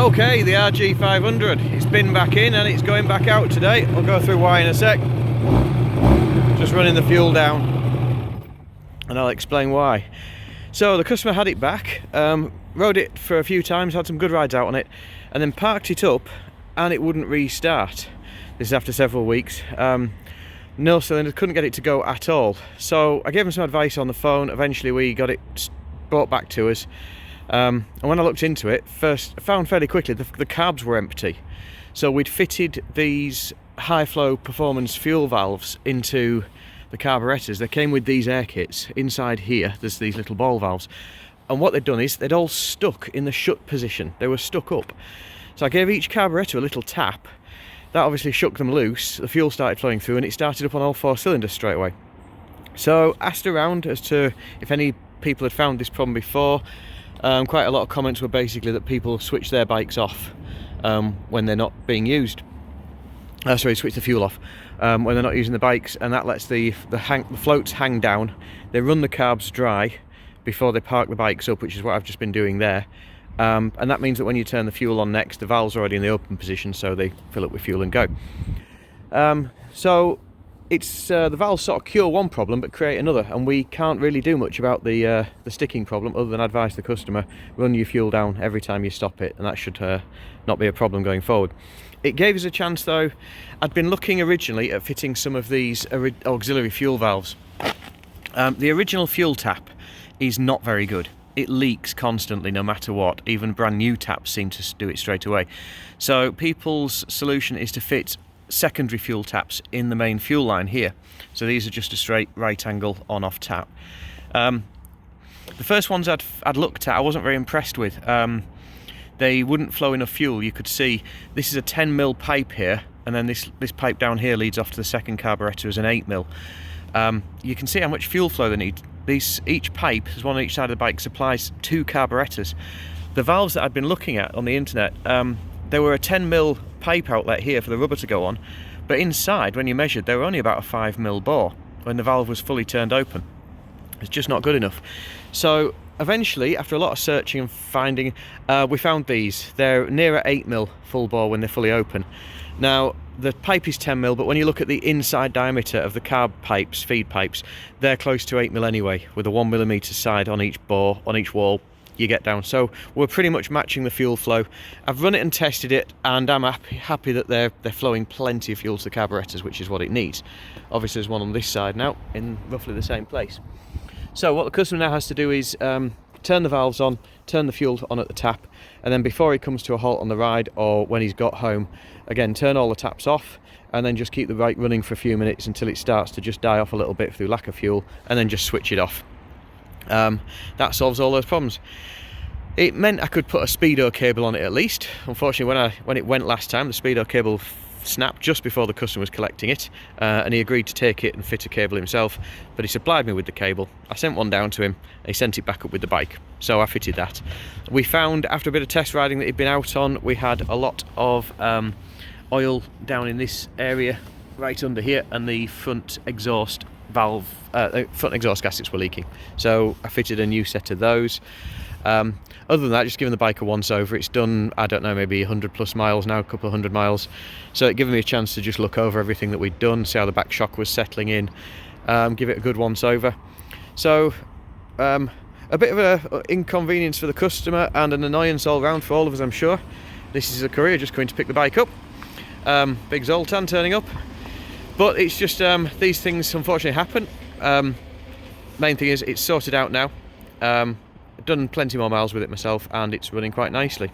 Okay, the RG500, it's been back in and it's going back out today. I'll go through why in a sec. Just running the fuel down and I'll explain why. So the customer had it back, rode it for a few times, had some good rides out on it, and then parked it up and it wouldn't restart. This is after several weeks. No cylinder, couldn't get it to go at all. So I gave him some advice on the phone. Eventually we got it brought back to us. And when I looked into it, first I found fairly quickly the carbs were empty. So we'd fitted these high flow performance fuel valves into the carburetors. They came with these air kits. Inside here there's these little ball valves, and what they'd done is they'd all stuck in the shut position. They were stuck up. So I gave each carburetor a little tap. That obviously shook them loose. The fuel started flowing through and it started up on all 4 cylinders straight away. So asked around as to if any people had found this problem before. Quite a lot of comments were basically that people switch their bikes off when they're not being used. Switch the fuel off when they're not using the bikes, and that lets the floats hang down. They run the carbs dry before they park the bikes up, which is what I've just been doing there. And that means that when you turn the fuel on next, the valves are already in the open position, so they fill up with fuel and go. So it's the valves sort of cure one problem but create another, and we can't really do much about the sticking problem other than advise the customer, run your fuel down every time you stop it, and that should not be a problem going forward. It gave us a chance though. I'd been looking originally at fitting some of these auxiliary fuel valves. The original fuel tap is not very good. It leaks constantly no matter what. Even brand new taps seem to do it straight away. So people's solution is to fit secondary fuel taps in the main fuel line here. So these are just a straight right angle on off tap. The first ones I'd looked at I wasn't very impressed with. They wouldn't flow enough fuel. You could see this is a 10mm pipe here, and then this pipe down here leads off to the second carburetor as an 8mm. You can see how much fuel flow they need. Each pipe, there's one on each side of the bike, supplies 2 carburetors. The valves that I'd been looking at on the internet, there were a 10mm pipe outlet here for the rubber to go on, but inside, when you measured, they were only about a 5mm bore when the valve was fully turned open. It's just not good enough. So eventually, after a lot of searching and finding, we found these. They're nearer 8mm full bore when they're fully open. Now, the pipe is 10mm, but when you look at the inside diameter of the carb pipes, feed pipes, they're close to 8mm anyway, with a 1mm side on each bore, on each wall you get down. So we're pretty much matching the fuel flow. I've run it and tested it, and I'm happy that they're flowing plenty of fuel to the carburetors, which is what it needs. Obviously there's one on this side now in roughly the same place. So what the customer now has to do is turn the valves on, turn the fuel on at the tap, and then before he comes to a halt on the ride or when he's got home, again turn all the taps off and then just keep the bike running for a few minutes until it starts to just die off a little bit through lack of fuel, and then just switch it off. That solves all those problems. It meant I could put a speedo cable on it at least. Unfortunately, when it went last time, the speedo cable snapped just before the customer was collecting it, and he agreed to take it and fit a cable himself, but he supplied me with the cable. I sent one down to him, and he sent it back up with the bike, so I fitted that. We found, after a bit of test riding that he'd been out on, we had a lot of oil down in this area right under here, and the front exhaust valve, front exhaust gaskets were leaking, so I fitted a new set of those. Other than that, just giving the bike a once over. It's done, I don't know, maybe 100+ miles now, a couple of 100 miles. So it gave me a chance to just look over everything that we'd done, see how the back shock was settling in, give it a good once over. So a bit of an inconvenience for the customer and an annoyance all round for all of us, I'm sure. This is a courier just going to pick the bike up. Big Zoltan turning up. But it's just, these things unfortunately happen. Main thing is it's sorted out now. I've done plenty more miles with it myself, and it's running quite nicely.